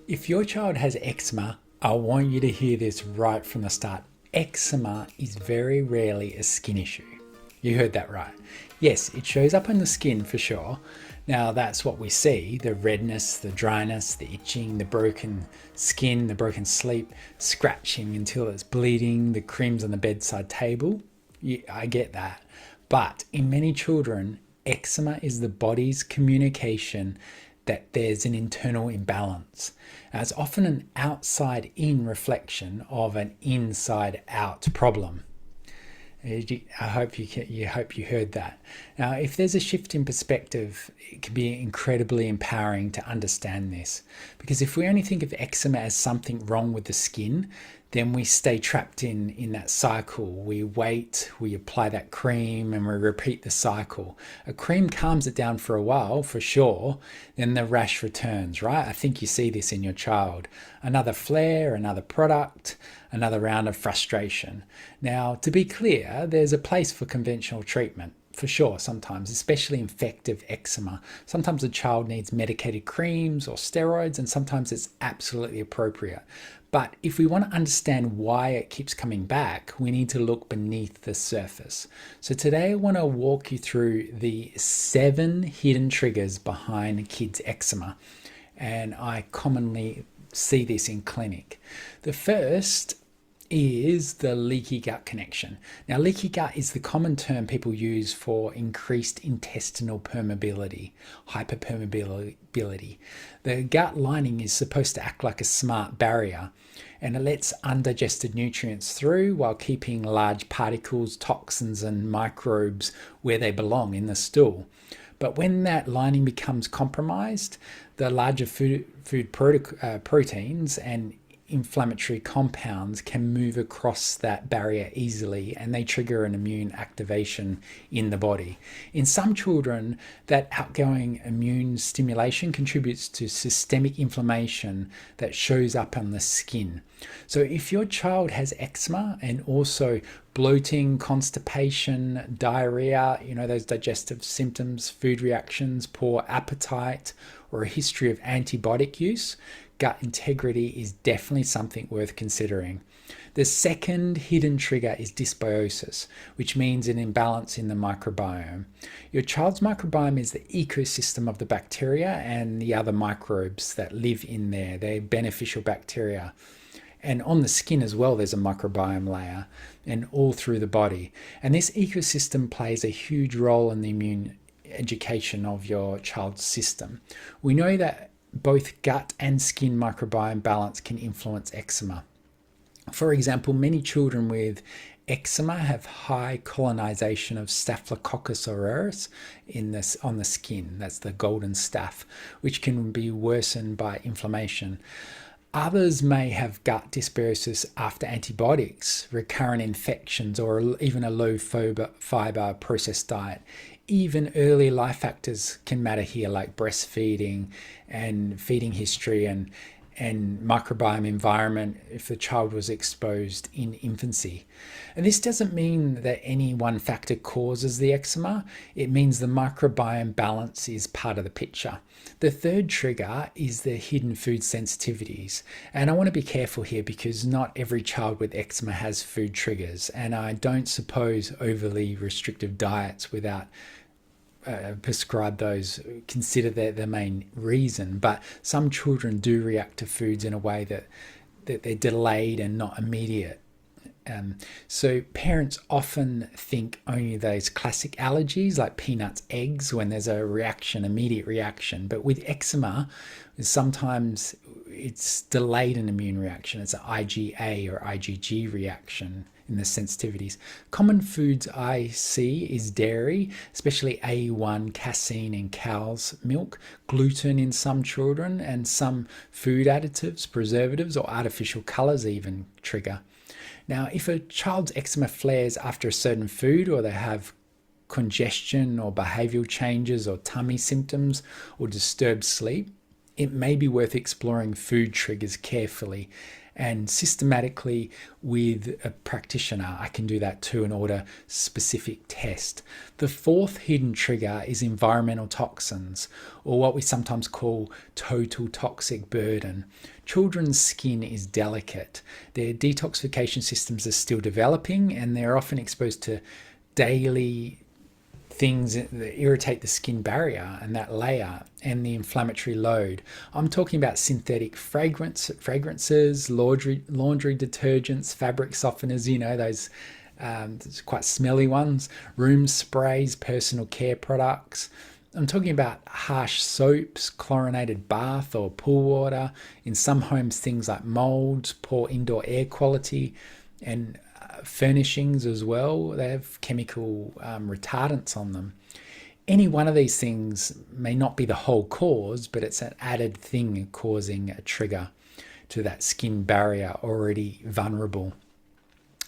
If your child has eczema, I want you to hear this right from the start. Eczema is very rarely a skin issue. You heard that right. Yes, it shows up on the skin for sure. Now that's what we see, the redness, the dryness, the itching, the broken skin, the broken sleep, scratching until it's bleeding, the creams on the bedside table. I get that. But in many children, eczema is the body's communication that there's an internal imbalance. Now, it's often an outside-in reflection of an inside-out problem. I hope you heard that. Now, if there's a shift in perspective, it can be incredibly empowering to understand this. Because if we only think of eczema as something wrong with the skin, then we stay trapped in that cycle. We wait, we apply that cream, and we repeat the cycle. A cream calms it down for a while, for sure, then the rash returns, right? I think you see this in your child. Another flare, another product, another round of frustration. Now, to be clear, there's a place for conventional treatment. For sure, sometimes, especially infective eczema. Sometimes a child needs medicated creams or steroids, and sometimes it's absolutely appropriate. But if we want to understand why it keeps coming back, we need to look beneath the surface. So today I want to walk you through the 7 hidden triggers behind kids' eczema. And I commonly see this in clinic. The first is the leaky gut connection. Now, leaky gut is the common term people use for increased intestinal permeability, hyperpermeability. The gut lining is supposed to act like a smart barrier, and it lets undigested nutrients through while keeping large particles, toxins, and microbes where they belong in the stool. But when that lining becomes compromised, the larger food proteins and inflammatory compounds can move across that barrier easily, and they trigger an immune activation in the body. In some children, that outgoing immune stimulation contributes to systemic inflammation that shows up on the skin. So if your child has eczema and also bloating, constipation, diarrhea, those digestive symptoms, food reactions, poor appetite, or a history of antibiotic use, gut integrity is definitely something worth considering. The second hidden trigger is dysbiosis, which means an imbalance in the microbiome. Your child's microbiome is the ecosystem of the bacteria and the other microbes that live in there. They're beneficial bacteria. And on the skin as well, there's a microbiome layer, and all through the body. And this ecosystem plays a huge role in the immune education of your child's system. We know that both gut and skin microbiome balance can influence eczema. For example, many children with eczema have high colonization of Staphylococcus aureus on the skin. That's the golden staph, which can be worsened by inflammation. Others may have gut dysbiosis after antibiotics, recurrent infections, or even a low fiber processed diet. Even early life factors can matter here, like breastfeeding and feeding history and microbiome environment if the child was exposed in infancy. And this doesn't mean that any one factor causes the eczema. It means the microbiome balance is part of the picture. The third trigger is the hidden food sensitivities. And I want to be careful here because not every child with eczema has food triggers. And I don't suppose overly restrictive diets without prescribe those consider the main reason, but some children do react to foods in a way that they're delayed and not immediate. So parents often think only those classic allergies like peanuts, eggs, when there's a reaction, immediate reaction. But with eczema, sometimes it's delayed an immune reaction. It's an IgA or IgG reaction in the sensitivities. Common foods I see is dairy, especially A1, casein in cow's milk, gluten in some children, and some food additives, preservatives, or artificial colors even trigger. Now, if a child's eczema flares after a certain food, or they have congestion or behavioral changes or tummy symptoms or disturbed sleep, it may be worth exploring food triggers carefully And systematically with a practitioner, I can do that too and order specific test. The fourth hidden trigger is environmental toxins, or what we sometimes call total toxic burden. Children's skin is delicate. Their detoxification systems are still developing, and they're often exposed to daily things that irritate the skin barrier and that layer and the inflammatory load. I'm talking about synthetic fragrances, laundry detergents, fabric softeners, those quite smelly ones, room sprays, personal care products. I'm talking about harsh soaps, chlorinated bath or pool water. In some homes, things like molds, poor indoor air quality, and furnishings as well. They have chemical retardants on them. Any one of these things may not be the whole cause, but it's an added thing causing a trigger to that skin barrier already vulnerable.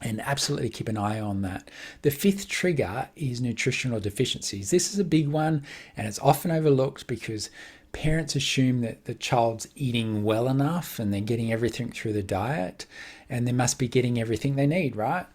And absolutely keep an eye on that. The fifth trigger is nutritional deficiencies. This is a big one, and it's often overlooked because parents assume that the child's eating well enough and they're getting everything through the diet and they must be getting everything they need, right?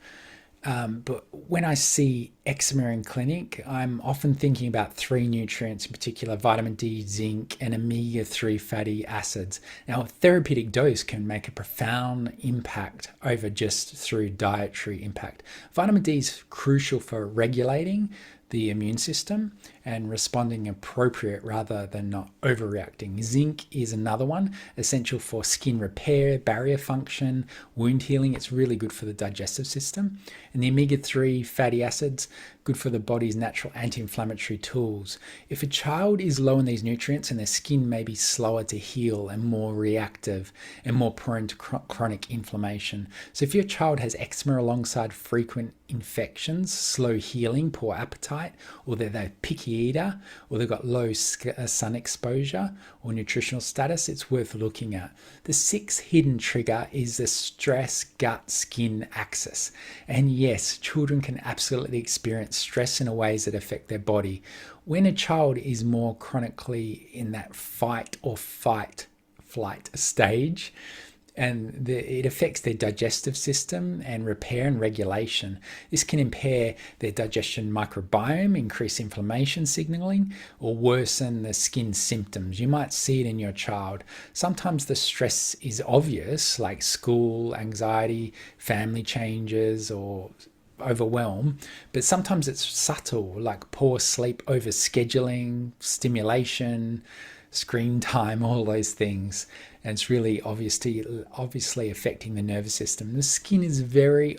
But when I see eczema in clinic, I'm often thinking about three nutrients in particular: vitamin D, zinc, and omega-3 fatty acids. Now, a therapeutic dose can make a profound impact over just through dietary impact. Vitamin D is crucial for regulating the immune system and responding appropriate rather than not overreacting. Zinc is another one, essential for skin repair, barrier function, wound healing. It's really good for the digestive system. And the omega-3 fatty acids, good for the body's natural anti-inflammatory tools. If a child is low in these nutrients, and their skin may be slower to heal and more reactive and more prone to chronic inflammation. So if your child has eczema alongside frequent infections, slow healing, poor appetite, or they're a picky eater, or they've got low sun exposure or nutritional status, it's worth looking at. The sixth hidden trigger is the stress gut skin axis. And yes, children can absolutely experience stress in ways that affect their body. When a child is more chronically in that fight or flight stage, and it affects their digestive system and repair and regulation. This can impair their digestion microbiome, increase inflammation signaling, or worsen the skin symptoms. You might see it in your child. Sometimes the stress is obvious, like school, anxiety, family changes, or overwhelm, but sometimes it's subtle, like poor sleep, overscheduling, stimulation, screen time, all those things. And it's really obviously affecting the nervous system. The skin is very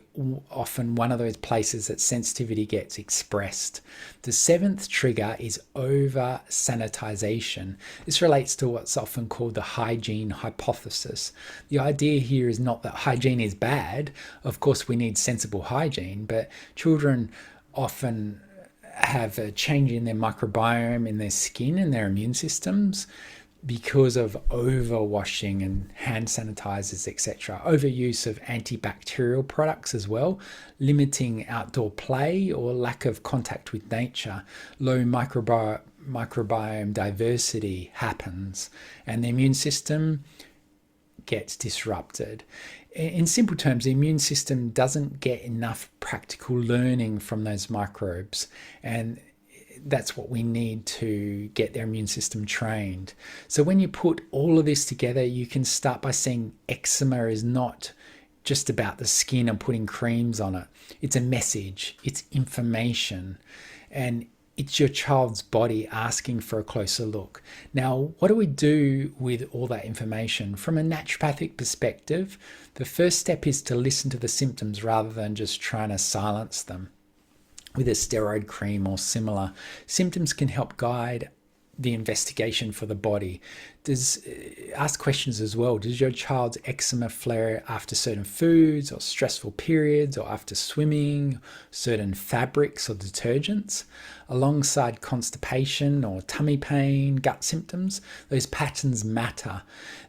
often one of those places that sensitivity gets expressed. The seventh trigger is over sanitization. This relates to what's often called the hygiene hypothesis. The idea here is not that hygiene is bad. Of course, we need sensible hygiene, but children often have a change in their microbiome, in their skin and their immune systems because of overwashing and hand sanitizers, etc. Overuse of antibacterial products as well, limiting outdoor play or lack of contact with nature. Low microbiome diversity happens and the immune system gets disrupted. In simple terms, the immune system doesn't get enough practical learning from those microbes, and that's what we need to get their immune system trained. So when you put all of this together, you can start by saying eczema is not just about the skin and putting creams on it. It's a message, it's information, and it's your child's body asking for a closer look. Now, what do we do with all that information? From a naturopathic perspective, the first step is to listen to the symptoms rather than just trying to silence them with a steroid cream or similar. Symptoms can help guide the investigation for the body. Ask questions as well. Does your child's eczema flare after certain foods or stressful periods or after swimming, certain fabrics or detergents? Alongside constipation or tummy pain, gut symptoms, those patterns matter.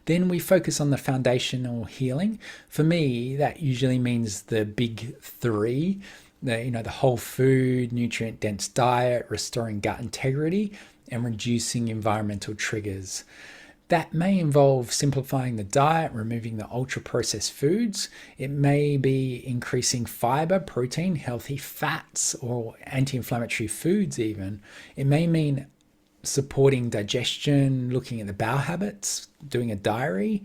Then we focus on the foundational healing. For me, that usually means the big three, the whole food, nutrient-dense diet, restoring gut integrity, and reducing environmental triggers. That may involve simplifying the diet, removing the ultra-processed foods. It may be increasing fiber, protein, healthy fats, or anti-inflammatory foods even. It may mean supporting digestion, looking at the bowel habits, doing a diary,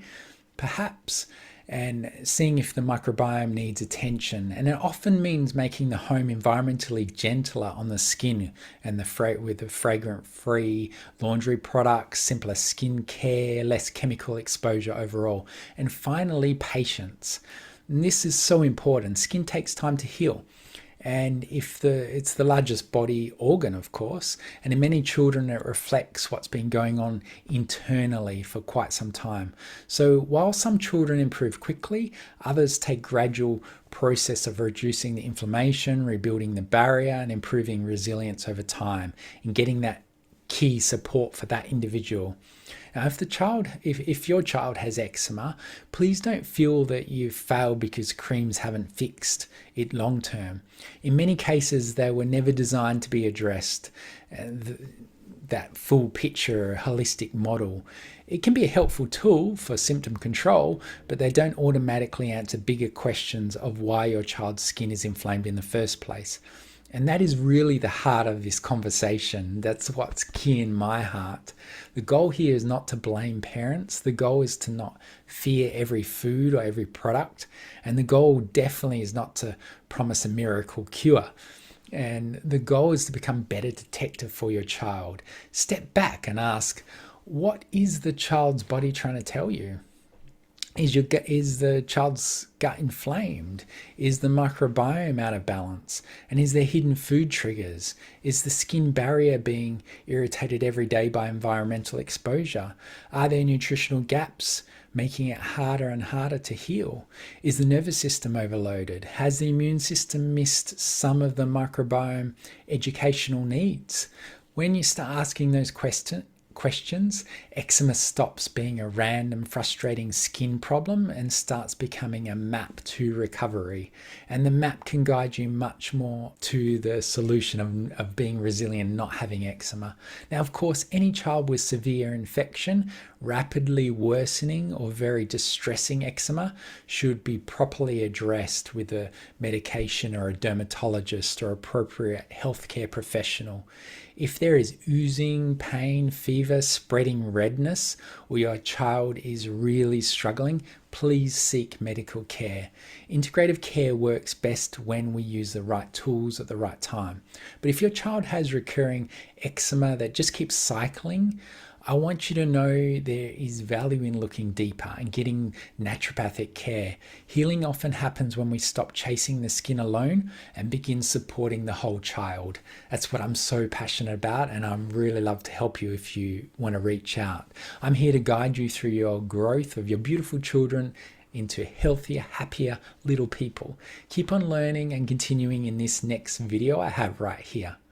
perhaps, and seeing if the microbiome needs attention. And it often means making the home environmentally gentler on the skin and with the fragrant-free laundry products, simpler skin care, less chemical exposure overall. And finally, patience. And this is so important. Skin takes time to heal. And it's the largest body organ, of course, and in many children it reflects what's been going on internally for quite some time. So while some children improve quickly, others take gradual process of reducing the inflammation, rebuilding the barrier, and improving resilience over time, and getting that key support for that individual. Now, if your child has eczema, please don't feel that you've failed because creams haven't fixed it long term. In many cases, they were never designed to be addressed. That full picture, holistic model. It can be a helpful tool for symptom control, but they don't automatically answer bigger questions of why your child's skin is inflamed in the first place. And that is really the heart of this conversation. That's what's key in my heart. The goal here is not to blame parents. The goal is to not fear every food or every product. And the goal definitely is not to promise a miracle cure. And the goal is to become better detective for your child. Step back and ask, what is the child's body trying to tell you? Is the child's gut inflamed? Is the microbiome out of balance? And is there hidden food triggers? Is the skin barrier being irritated every day by environmental exposure? Are there nutritional gaps making it harder and harder to heal? Is the nervous system overloaded? Has the immune system missed some of the microbiome educational needs? When you start asking those questions, eczema stops being a random, frustrating skin problem and starts becoming a map to recovery. And the map can guide you much more to the solution of being resilient, not having eczema. Now, of course, any child with severe infection, rapidly worsening or very distressing eczema should be properly addressed with a medication or a dermatologist or appropriate healthcare professional. If there is oozing, pain, fever, spreading redness, or your child is really struggling, please seek medical care. Integrative care works best when we use the right tools at the right time. But if your child has recurring eczema that just keeps cycling, I want you to know there is value in looking deeper and getting naturopathic care. Healing often happens when we stop chasing the skin alone and begin supporting the whole child. That's what I'm so passionate about, and I'd really love to help you if you want to reach out. I'm here to guide you through your growth of your beautiful children into healthier, happier little people. Keep on learning and continuing in this next video I have right here.